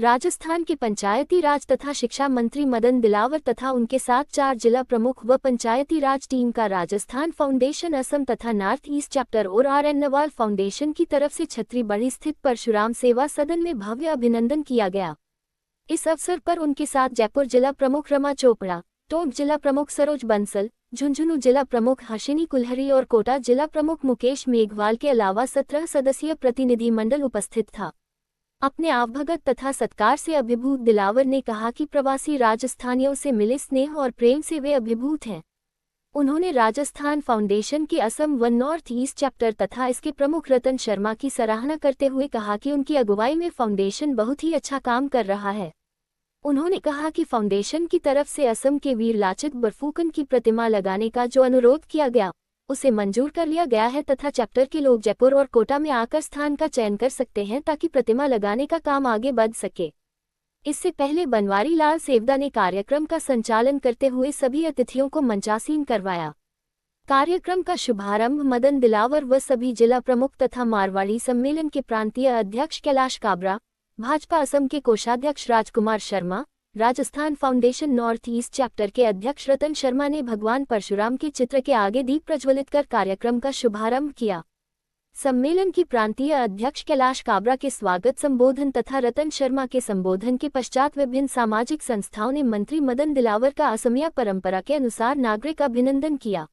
राजस्थान के पंचायती राज तथा शिक्षा मंत्री मदन दिलावर तथा उनके साथ 4 जिला प्रमुख व पंचायती राज टीम का राजस्थान फाउंडेशन असम तथा नॉर्थ ईस्ट चैप्टर और RN नवाल फाउंडेशन की तरफ से छतरी बड़ी स्थित परशुराम सेवा सदन में भव्य अभिनंदन किया गया। इस अवसर पर उनके साथ जयपुर जिला प्रमुख रमा चोपड़ा, टोंक जिला प्रमुख सरोज बंसल, झुंझुनू जिला प्रमुख हर्षिनी कुल्हरी और कोटा जिला प्रमुख मुकेश मेघवाल के अलावा 17 सदस्यीय प्रतिनिधि मंडल उपस्थित था। अपने आवभगत तथा सत्कार से अभिभूत दिलावर ने कहा कि प्रवासी राजस्थानियों से मिले स्नेह और प्रेम से वे अभिभूत हैं। उन्होंने राजस्थान फाउंडेशन के असम व नॉर्थ ईस्ट चैप्टर तथा इसके प्रमुख रतन शर्मा की सराहना करते हुए कहा कि उनकी अगुवाई में फाउंडेशन बहुत ही अच्छा काम कर रहा है। उन्होंने कहा कि फाउंडेशन की तरफ से असम के वीर लाचित बरफुकन की प्रतिमा लगाने का जो अनुरोध किया गया उसे मंजूर कर लिया गया है तथा चैप्टर के लोग जयपुर और कोटा में आकर स्थान का चयन कर सकते हैं ताकि प्रतिमा लगाने का काम आगे बढ़ सके। इससे पहले बनवारी लाल सेवदा ने कार्यक्रम का संचालन करते हुए सभी अतिथियों को मंचासीन करवाया। कार्यक्रम का शुभारंभ मदन दिलावर व सभी जिला प्रमुख तथा मारवाड़ी सम्मेलन के प्रांतीय अध्यक्ष कैलाश काबरा, भाजपा असम के कोषाध्यक्ष Rajkumar Sharma, Rajasthan foundation north east chapter के अध्यक्ष रतन शर्मा ने भगवान परशुराम के चित्र के आगे दीप प्रज्वलित कर कार्यक्रम का शुभारंभ किया। सम्मेलन की प्रांतीय अध्यक्ष कैलाश काबरा के स्वागत संबोधन तथा रतन शर्मा के संबोधन के पश्चात विभिन्न सामाजिक संस्थाओं ने मंत्री मदन दिलावर का असमिया परंपरा के अनुसार नागरिक अभिनंदन किया,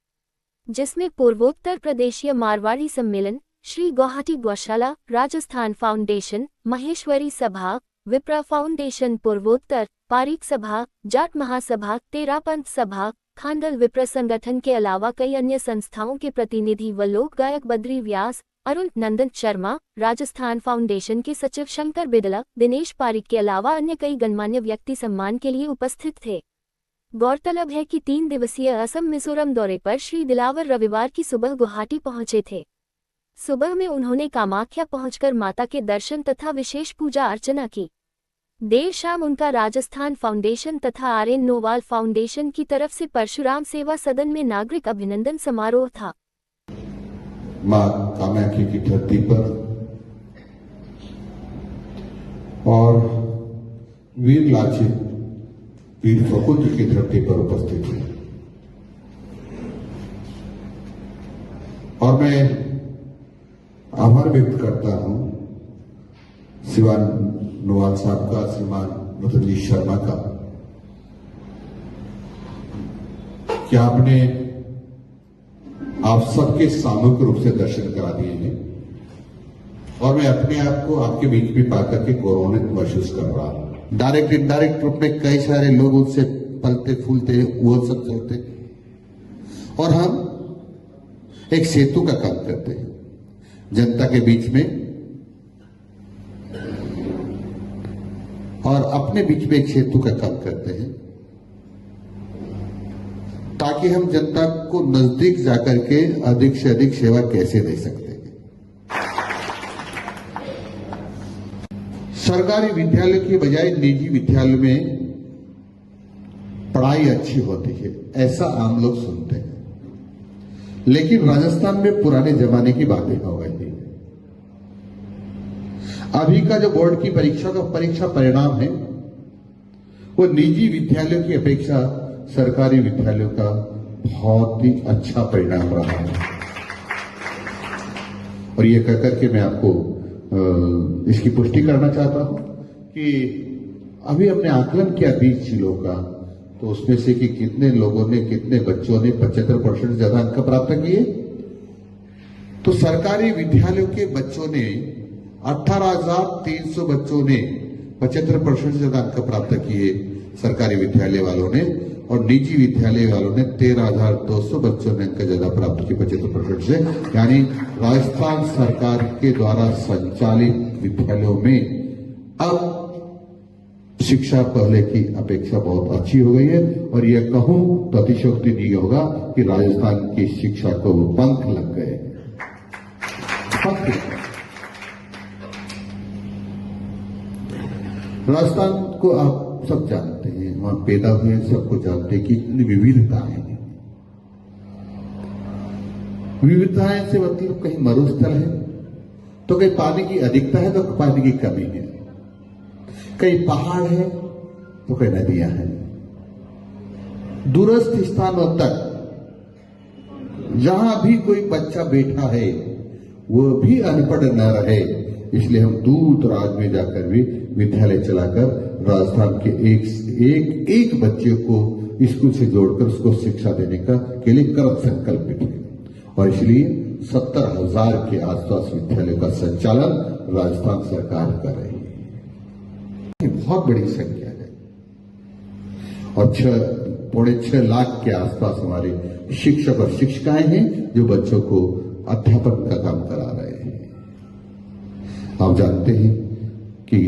जिसमें पूर्वोत्तर प्रदेशीय मारवाड़ी सम्मेलन, श्री गुवाहाटी गौशाला, राजस्थान फाउंडेशन, महेश्वरी सभा, विप्रा फाउंडेशन पूर्वोत्तर, पारीक सभा, जाट महासभा, तेरापंथ सभा, खांडल विप्र संगठन के अलावा कई अन्य संस्थाओं के प्रतिनिधि व लोक गायक बद्री व्यास, अरुण नंदन शर्मा, राजस्थान फाउंडेशन के सचिव शंकर बिदला, दिनेश पारीक के अलावा अन्य कई गणमान्य व्यक्ति सम्मान के लिए उपस्थित थे। गौरतलब है कि 3 दिवसीय असम मिजोरम दौरे पर श्री दिलावर रविवार की सुबह गुवाहाटी पहुंचे थे। सुबह में उन्होंने कामाख्या पहुंचकर माता के दर्शन तथा विशेष पूजा अर्चना की। देर शाम उनका राजस्थान फाउंडेशन तथा RN नोवाल फाउंडेशन की तरफ से परशुराम सेवा सदन में नागरिक अभिनंदन समारोह था। मां कामाख्या की धरती पर और वीर लाचित वीर फकुंद की धरती पर उपस्थित है और मैं आभार व्यक्त करता हूं श्रीमान नोवाल साहब का, श्रीमान रतन शर्मा का, कि आपने आप सबके सामूहिक रूप से दर्शन करा दिए हैं और मैं अपने आप को आपके बीच में पाकर के गौरवान्वित महसूस कर रहा हूं। डायरेक्ट इनडायरेक्ट रूप में कई सारे लोग उनसे पलते फूलते वो सब चलते और हम एक सेतु का काम करते हैं जनता के बीच में और अपने बीच में एक सेतु का काम करते हैं ताकि हम जनता को नजदीक जाकर के अधिक से अधिक सेवा कैसे दे सकते हैं। सरकारी विद्यालय की बजाय निजी विद्यालय में पढ़ाई अच्छी होती है ऐसा आम लोग सुनते हैं, लेकिन राजस्थान में पुराने जमाने की बातें हो गई थी। अभी का जो बोर्ड की परीक्षा का परीक्षा परिणाम है वो निजी विद्यालयों की अपेक्षा सरकारी विद्यालयों का बहुत ही अच्छा परिणाम रहा है। और ये कहकर के मैं आपको इसकी पुष्टि करना चाहता हूं कि अभी हमने आकलन किया 20 जिलों का, तो उसमें से कि कितने लोगों ने, कितने बच्चों ने 75% से ज्यादा अंक प्राप्त किए। तो सरकारी विद्यालयों के बच्चों ने 18,300 बच्चों ने 75% से ज्यादा अंक प्राप्त किए सरकारी विद्यालय वालों ने, और निजी विद्यालय वालों ने 13,200 बच्चों ने अंक ज्यादा प्राप्त किए 75% से। यानी राजस्थान सरकार के द्वारा संचालित विद्यालयों में अब शिक्षा पहले की अपेक्षा बहुत अच्छी हो गई है और यह कहूं तो अतिशयोक्ति नहीं होगा कि राजस्थान की शिक्षा को पंख लग गए। राजस्थान को आप सब जानते हैं, वहां पैदा हुए सबको जानते हैं कि इतनी विविधताएं हैं। विविधताएं से मतलब कहीं मरुस्थल है तो कहीं पानी की अधिकता है तो पानी की कमी है, कई पहाड़ है तो कई नदियां हैं। दूरस्थ स्थानों तक जहां भी कोई बच्चा बैठा है वो भी अनपढ़ न रहे, इसलिए हम दूर दराज में जाकर भी विद्यालय चलाकर राजस्थान के एक बच्चे को स्कूल से जोड़कर उसको शिक्षा देने के लिए कृत संकल्पित है। और इसलिए 70,000 के आसपास विद्यालयों का संचालन राजस्थान सरकार कर रही है। बहुत बड़ी संख्या है और 6.5 लाख के आसपास हमारे शिक्षक और शिक्षिकाएं हैं जो बच्चों को अध्यापन का काम करा रहे हैं। आप जानते हैं कि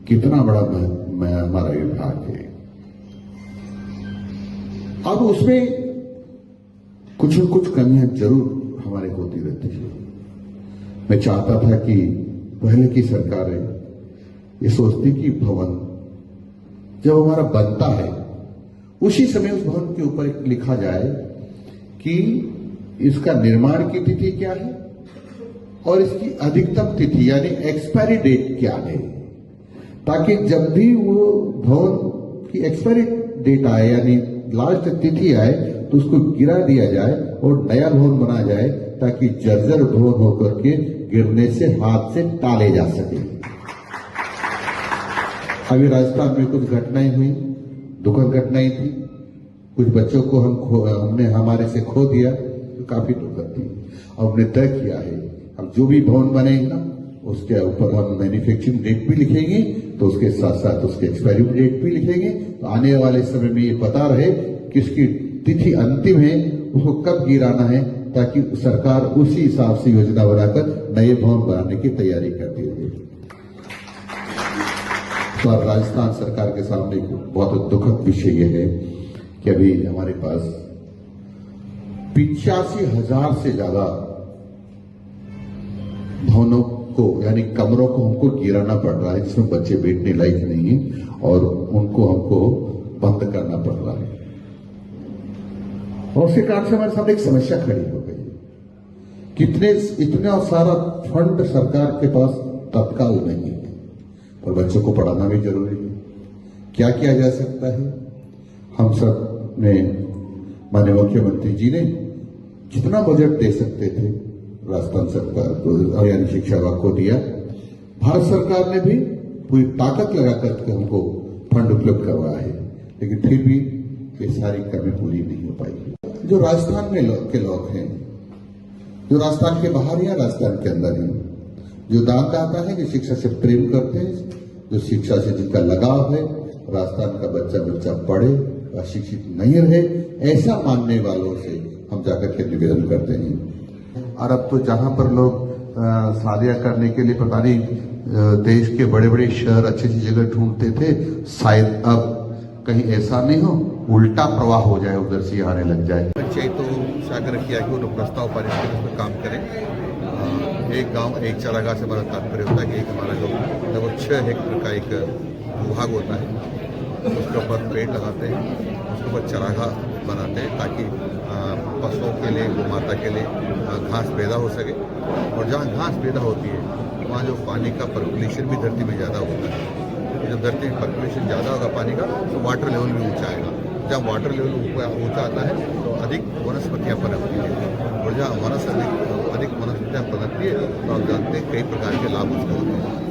कितना बड़ा हमारा विभाग है। अब उसमें कुछ न कुछ कमियां जरूर हमारे होती रहती है। मैं चाहता था कि पहले की सरकारें ये सोचती कि भवन जब हमारा बनता है उसी समय उस भवन के ऊपर एक लिखा जाए कि इसका निर्माण की तिथि क्या है और इसकी अधिकतम तिथि यानी एक्सपायरी डेट क्या है, ताकि जब भी वो भवन की एक्सपायरी डेट आए यानी लास्ट तिथि आए तो उसको गिरा दिया जाए और नया भवन बना जाए, ताकि जर्जर भवन होकर के गिरने से हाथ से टाले जा सके। अभी राजस्थान में कुछ घटनाएं हुई, दुखद घटनाएं थी। कुछ बच्चों को हमने हमारे से खो दिया, तो काफी दुखद थी। हमने तय किया है अब जो भी भवन बनेगा उसके ऊपर हम मैन्युफैक्चरिंग डेट भी लिखेंगे, तो उसके साथ साथ उसके एक्सपायरी डेट भी लिखेंगे, तो आने वाले समय में ये पता रहे कि उसकी तिथि अंतिम है, उसको कब गिराना है, ताकि सरकार उसी हिसाब से योजना बनाकर नए भवन बनाने की तैयारी करती है। तो राजस्थान सरकार के सामने बहुत दुखद विषय यह है कि अभी हमारे पास 85,000 से ज्यादा भवनों को यानी कमरों को हमको गिराना पड़ रहा है, जिसमें बच्चे बैठने लायक नहीं है और उनको हमको बंद करना पड़ रहा है। और उसके कारण से हमारे सामने एक समस्या खड़ी हो गई। इतना सारा फंड सरकार के पास तत्काल नहीं है, पर बच्चों को पढ़ाना भी जरूरी है। क्या किया जा सकता है? हम सब ने माननीय मुख्यमंत्री जी ने जितना बजट दे सकते थे राजस्थान सरकार को यानी शिक्षा विभाग को दिया। भारत सरकार ने भी पूरी ताकत लगा करके हमको फंड उपलब्ध करवाया है, लेकिन फिर भी ये सारी कमी पूरी नहीं हो पाई। जो राजस्थान में के लोग हैं, जो राजस्थान के बाहर या राजस्थान के अंदर हैं, जो दानदाता है, जो शिक्षा से प्रेम करते हैं, जो शिक्षा से जिनका लगाव है, राजस्थान का बच्चा पढ़े, अशिक्षित नहीं रहे, ऐसा मानने वालों से हम जाकर के निवेदन करते हैं। और अब तो जहां पर लोग शादियां करने के लिए पता नहीं देश के बड़े बड़े शहर अच्छी जगह ढूंढते थे, शायद अब कहीं ऐसा नहीं हो, उल्टा प्रवाह हो जाए, उधर से आने लग जाए। पंचायतों से आग्रह किया कि वो प्रस्ताव पारित करके उस पर काम करें। एक गांव एक चारागाह से हमारा तात्पर्य होता है कि एक हमारा जो लगभग 6 हेक्टेयर का एक भूभाग होता है, उसके ऊपर पेड़ लगाते हैं, उसके ऊपर चारागाह बनाते हैं, ताकि पशुओं के लिए, गौ माता के लिए घास पैदा हो सके। और जहाँ घास पैदा होती है वहाँ जो पानी का पर्कुलेशन भी धरती में ज़्यादा होता है। जब धरती में पर्कुलेशन ज़्यादा होगा पानी का, तो वाटर लेवल भी ऊँचा आएगा। जब वाटर लेवल ऊँचा आता है तो अधिक वनस्पतियाँ पनपती है, और जहाँ अधिक वनस्पतियाँ पनपती है तो आप जानते हैं कई प्रकार के लाभ उसके होते हैं।